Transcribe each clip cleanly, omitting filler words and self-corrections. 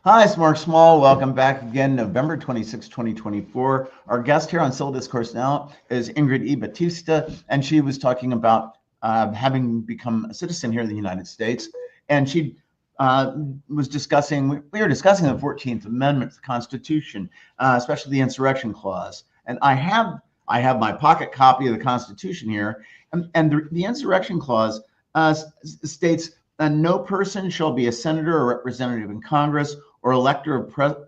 Hi, it's Mark Small. Welcome back again, November 26, 2024. Our guest here on Civil Discourse Now is Ingrid E Baptista, and she was talking about having become a citizen here in the United States. And she was discussing, we were discussing the 14th Amendment to the Constitution, especially the insurrection clause. And I have my pocket copy of the Constitution here, and the insurrection clause states no person shall be a senator or representative in Congress or elector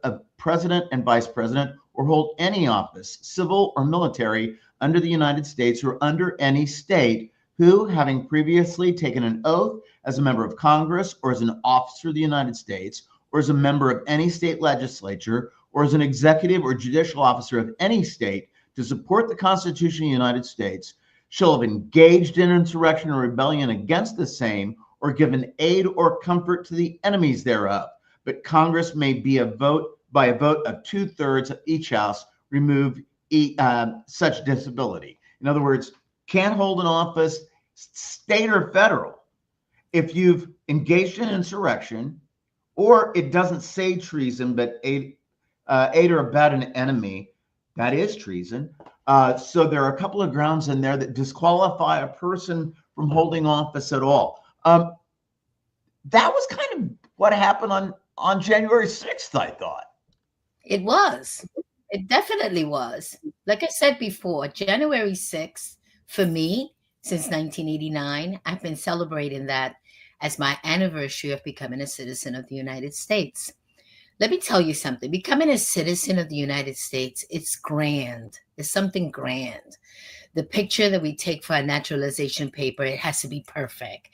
of president and vice president or hold any office, civil or military, under the United States or under any state who, having previously taken an oath as a member of Congress or as an officer of the United States or as a member of any state legislature or as an executive or judicial officer of any state to support the Constitution of the United States, shall have engaged in insurrection or rebellion against the same or given aid or comfort to the enemies thereof. But Congress may by a vote of 2/3 of each house, remove such disability. In other words, can't hold an office, state or federal, if you've engaged in insurrection, or it doesn't say treason, but aid or abet an enemy, that is treason. So there are a couple of grounds in there that disqualify a person from holding office at all. That was kind of what happened on January 6th, I thought. It was. It definitely was. Like I said before, January 6th, for me, since 1989, I've been celebrating that as my anniversary of becoming a citizen of the United States. Let me tell you something. Becoming a citizen of the United States, it's grand. It's something grand. The picture that we take for a naturalization paper, it has to be perfect.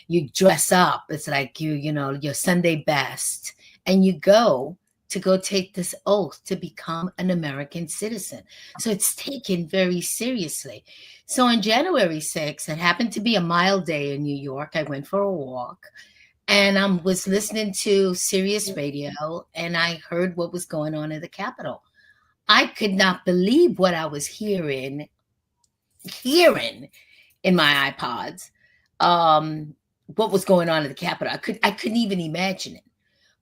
You dress up. It's like your Sunday best. And you go take this oath to become an American citizen. So it's taken very seriously. So on January 6th, it happened to be a mild day in New York. I went for a walk and I was listening to Sirius Radio and I heard what was going on at the Capitol. I could not believe what I was hearing in my iPods, what was going on at the Capitol. I couldn't even imagine it.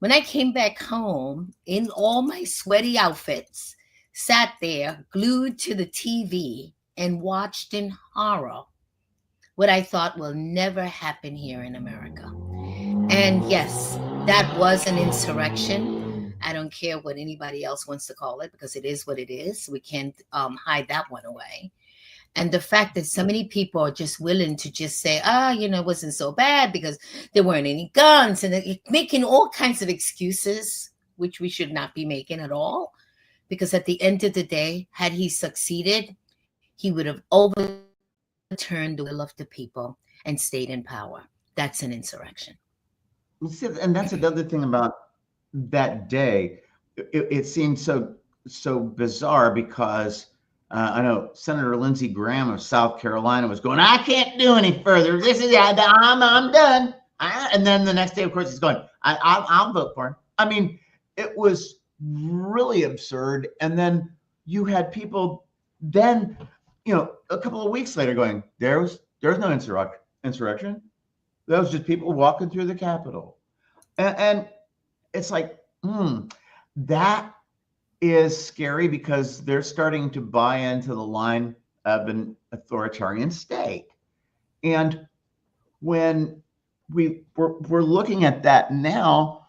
When I came back home in all my sweaty outfits, sat there glued to the TV and watched in horror what I thought will never happen here in America. And yes, that was an insurrection. I don't care what anybody else wants to call it because it is what it is. We can't hide that one away. And the fact that so many people are just willing to just say, it wasn't so bad because there weren't any guns, and making all kinds of excuses, which we should not be making at all. Because at the end of the day, had he succeeded, he would have overturned the will of the people and stayed in power. That's an insurrection. And that's another thing about that day. It seemed so bizarre because I know Senator Lindsey Graham of South Carolina was going, I can't do any further. This is I'm done. And then the next day, of course, he's going, I'll vote for him. I mean, it was really absurd. And then you had people then, a couple of weeks later going, there's no insurrection. That was just people walking through the Capitol. And it's like, that is scary because they're starting to buy into the line of an authoritarian state. And when we're looking at that now,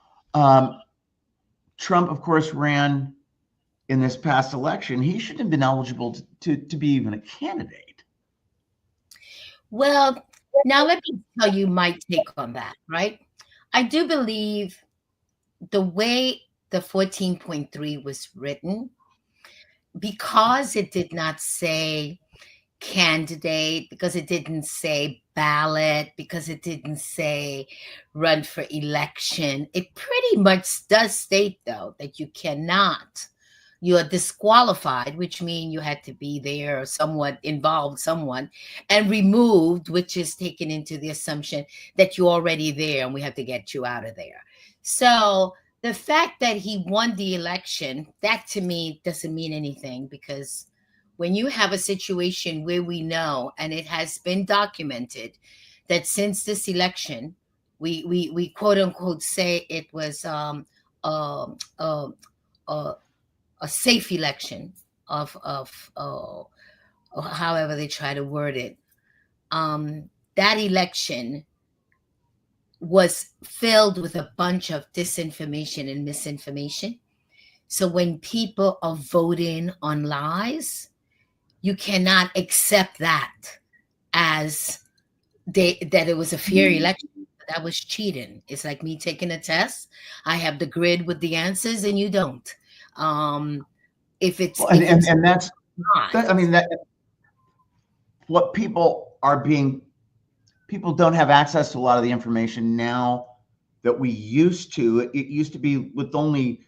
Trump, of course, ran in this past election. He shouldn't have been eligible to be even a candidate. Well, now let me tell you my take on that, right? I do believe the way the 14.3 was written, because it did not say candidate, because it didn't say ballot, because it didn't say run for election, it pretty much does state, though, that you are disqualified, which means you had to be there or somewhat involved, someone, and removed, which is taken into the assumption that you're already there and we have to get you out of there. So the fact that he won the election, that to me doesn't mean anything, because when you have a situation where we know, and it has been documented, that since this election, we quote unquote say it was um, uh, uh, a safe election or however they try to word it. That election was filled with a bunch of disinformation and misinformation. So when people are voting on lies, you cannot accept that as that it was a fair election. That was cheating. It's like me taking a test. I have the grid with the answers and you don't. If it's Well, if it's and that's not, I mean that what people don't have access to a lot of the information now that we used to. It used to be with only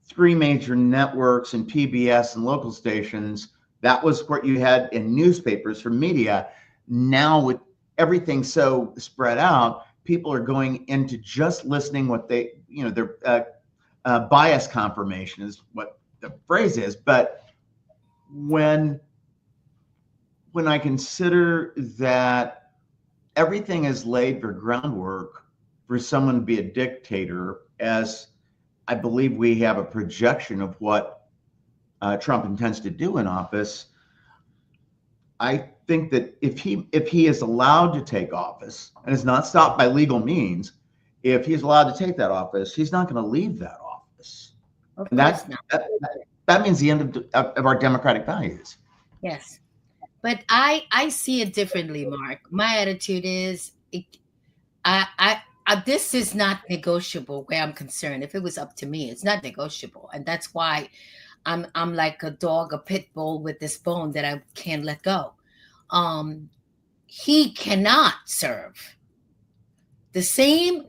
three major networks and PBS and local stations. That was what you had in newspapers for media. Now with everything so spread out, people are going into just listening what they, their bias confirmation is what the phrase is. But when I consider that everything is laid for groundwork for someone to be a dictator, as I believe we have a projection of what Trump intends to do in office, I think that if he is allowed to take office and is not stopped by legal means, if he's allowed to take that office, he's not going to leave that office. of And course not. that means the end of our democratic values. Yes. But I see it differently, Mark. My attitude is this is not negotiable where I'm concerned. If it was up to me, it's not negotiable. And that's why I'm like a dog, a pit bull with this bone that I can't let go. He cannot serve the same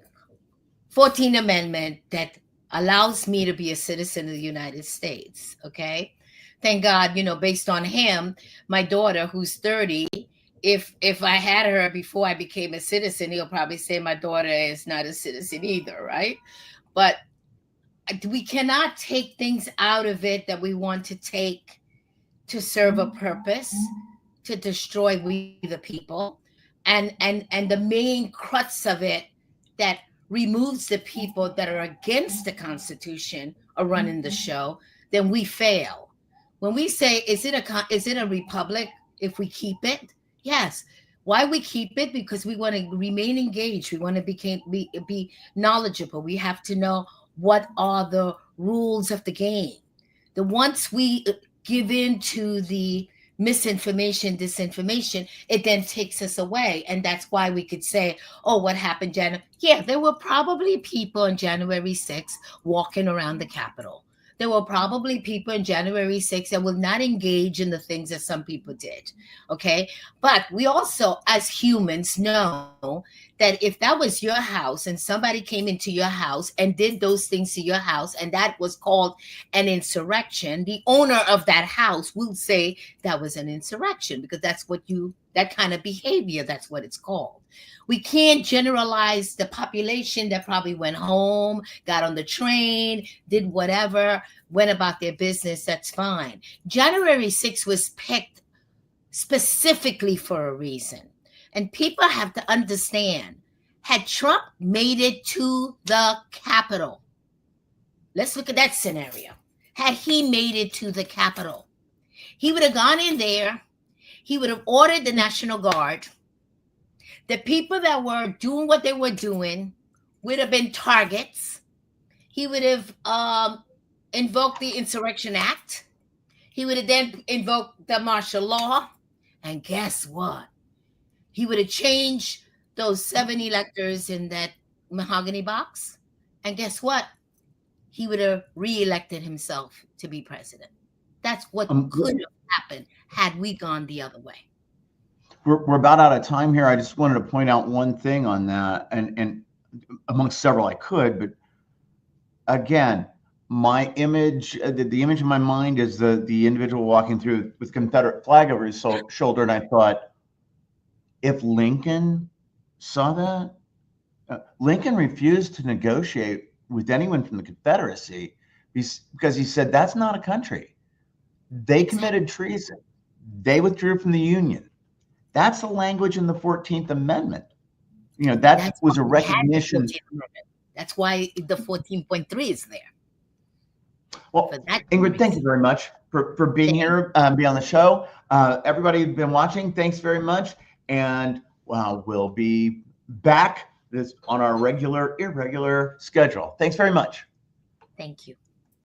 14th Amendment that allows me to be a citizen of the United States. Okay. Thank God, based on him, my daughter, who's 30, if I had her before I became a citizen, he'll probably say my daughter is not a citizen either, right? But we cannot take things out of it that we want to take to serve a purpose, to destroy we the people, and the main crux of it that removes the people that are against the Constitution or running the show, then we fail. When we say, is it a republic if we keep it? Yes. Why we keep it? Because we want to remain engaged. We want to be knowledgeable. We have to know what are the rules of the game. Once we give in to the misinformation, disinformation, it then takes us away. And that's why we could say, oh, what happened, January? Yeah, there were probably people on January 6th walking around the Capitol. There were probably people in January 6th that will not engage in the things that some people did. Okay. But we also, as humans, know that if that was your house and somebody came into your house and did those things to your house, and that was called an insurrection, the owner of that house will say that was an insurrection, because that's that kind of behavior, that's what it's called. We can't generalize the population that probably went home, got on the train, did whatever, went about their business. That's fine. January 6th was picked specifically for a reason. And people have to understand, had Trump made it to the Capitol, let's look at that scenario. Had he made it to the Capitol, he would have gone in there. He would have ordered the National Guard. The people that were doing what they were doing would have been targets. He would have invoked the Insurrection Act. He would have then invoked the martial law. And guess what? He would have changed those 7 electors in that mahogany box. And guess what? He would have reelected himself to be president. That's what could have happened had we gone the other way. We're about out of time here. I just wanted to point out one thing on that, and amongst several I could, but again, my image, the image in my mind is the individual walking through with Confederate flag over his shoulder, and I thought, if Lincoln saw that, Lincoln refused to negotiate with anyone from the Confederacy because he said that's not a country. They committed treason. They withdrew from the Union. That's the language in the 14th Amendment. That was a recognition. That's why the 14.3 is there. Well, Ingrid, thank you very much for being here, be on the show. Everybody who's been watching, thanks very much. And we'll be back on our irregular schedule. Thanks very much. Thank you.